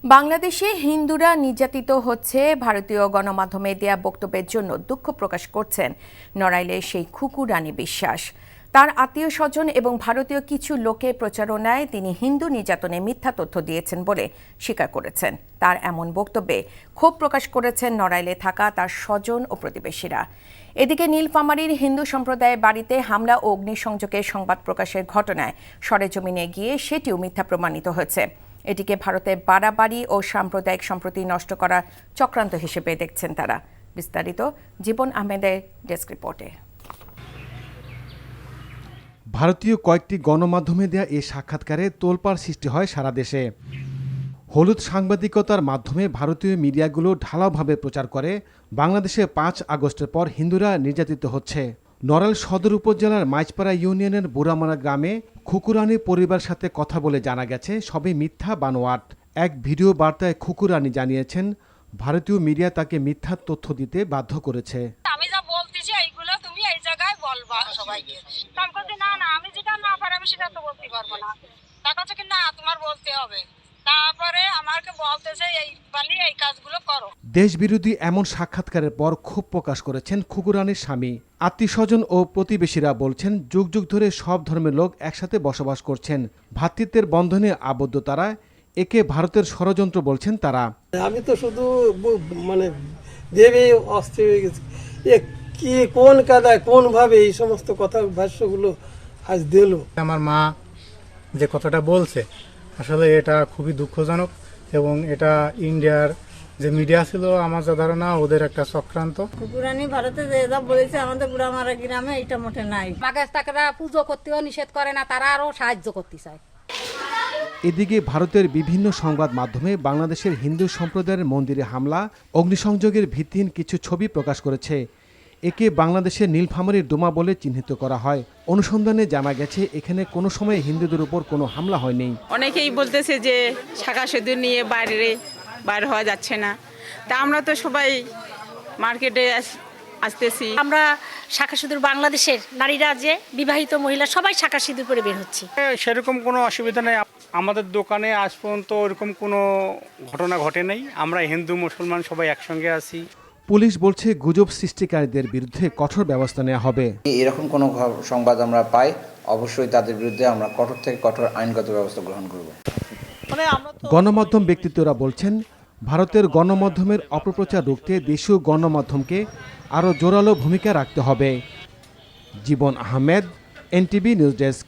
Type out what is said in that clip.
বাংলাদেশে হিন্দুরা নির্যাতিত হচ্ছে ভারতীয় গণমাধ্যমে দেয়া বক্তব্যের জন্য দুঃখ প্রকাশ করছেন নড়াইলের সেই খুকু রানী বিশ্বাস। তার আত্মীয় স্বজন এবং ভারতীয় কিছু লোকের প্রচারণায় তিনি হিন্দু নির্যাতনে মিথ্যা তথ্য দিয়েছেন বলে স্বীকার করেছেন। তার এমন বক্তব্যে ক্ষোভ প্রকাশ করেছেন নড়াইলে থাকা তার স্বজন ও প্রতিবেশীরা। এদিকে নীলফামারীর হিন্দু সম্প্রদায়ের বাড়িতে হামলা ও অগ্নিসংযোগের সংবাদ প্রকাশের ঘটনায় সরেজমিনে গিয়ে সেটিও মিথ্যা প্রমাণিত হয়েছে। এটিকে ভারতের বাড়াবাড়ি ও সাম্প্রদায়িক সম্প্রীতি নষ্ট করার চক্রান্ত হিসেবে দেখছেন তারা। বিস্তারিত জীবন আহমেদের ডেস্ক রিপোর্টে। ভারতীয় কয়েকটি গণমাধ্যমে দেয়া এই সাক্ষাৎকারে তোলপাড় সৃষ্টি হয় সারা দেশে। হলুদ সাংবাদিকতার মাধ্যমে ভারতীয় মিডিয়াগুলো ঢালাওভাবে প্রচার করে বাংলাদেশে ৫ আগস্টের পর হিন্দুরা নির্যাতিত হচ্ছে। নড়াইল সদর উপজেলার মাইজপাড়া ইউনিয়নের বুড়ামারা গ্রামে খুকুরানী পরিবারের সাথে কথা বলে জানা গেছে সবই মিথ্যা বানোয়াট। এক ভিডিও বার্তায় খুকুরানী জানিয়েছেন ভারতীয় মিডিয়া তাকে মিথ্যা তথ্য দিতে বাধ্য করেছে। আমি যা বলতেছি এইগুলো তুমি এই জায়গায় বলবা সবাইকে। আমি বলতে না আমি যেটা না পারি আমি সেটা তো বলতে পারবো না। তখন কি না তোমার বলতে হবে। তারপরে আমাকে বলতেছে এই বলি এই কাজগুলো করো। দেশবিরোধী এমন সাক্ষাৎকারের পর ক্ষোভ প্রকাশ করেছেন খুকুরানীর স্বামী। আত্মীয়স্বজন ও প্রতিবেশীরা বলছেন যুগ যুগ ধরে সব ধর্মের লোক একসাথে বসবাস করছেন। ভ্রাতৃত্বের বন্ধনে আবদ্ধ তারা, একে ভারতের ষড়যন্ত্র বলছেন তারা। আমি তো শুধু দেবে অস্থির হয়ে গেছি, কি কোন কাদায় কোন ভাবে এই সমস্ত কথা ভাষ্যগুলো আজ দিল। আমার মা যে কথাটা বলছে আসলে এটা খুবই দুঃখজনক এবং এটা ইন্ডিয়ার যে মিডিয়া ছিল আমার যা ধারণা ওদের একটা চক্রান্ত। কুকুরানি ভারতে যে যা বলেছে আমাদের বুড়ামারা গ্রামে এটা মোটে নাই। বাগাস্তাকরা পুজো করতেও নিষেধ করে না, তারা আরো সাহায্য করতে চায়। এদিকে ভারতের বিভিন্ন সংবাদ মাধ্যমে বাংলাদেশের হিন্দু সম্প্রদায়ের মন্দিরে হামলা, অগ্নিসংযোগের ভিত্তিহীন কিছু ছবি প্রকাশ করেছে। একে বাংলাদেশের নীলফামারীর ডোমা বলে চিহ্নিত করা হয়। অনুসন্ধানে জানা গেছে এখানে কোনো সময় হিন্দুদের উপর কোনো হামলা হয়নি। অনেকেই বলতেছে যে শাখা সেতু নিয়ে বাইরে হওয়া যাচ্ছে না, তা আমরা তো সবাই মার্কেটে আসতেছি। আমরা শাখা সিঁদুর বাংলাদেশের নারীরা যে বিবাহিত মহিলা সবাই শাখা সিঁদুর পরে বের হচ্ছি। সেরকম কোনো অসুবিধা নেই, আমাদের দোকানে আজ পর্যন্ত ওরকম কোনো ঘটনা ঘটে নাই। আমরা হিন্দু মুসলমান সবাই একসঙ্গে আছি। পুলিশ বলছে গুজব সৃষ্টিকারীদের বিরুদ্ধে কঠোর ব্যবস্থা নেওয়া হবে। এরকম কোনো সংবাদ আমরা পাই অবশ্যই তাদের বিরুদ্ধে আমরা কঠোর থেকে কঠোর আইনগত ব্যবস্থা গ্রহণ করব। গণমাধ্যম ব্যক্তিত্বরা বলছেন ভারতের গণমাধ্যমের অপপ্রচার রুখতে দেশীয় গণমাধ্যমকে আরও জোরালো ভূমিকা রাখতে হবে। জীবন আহমেদ, এনটিভি নিউজ ডেস্ক।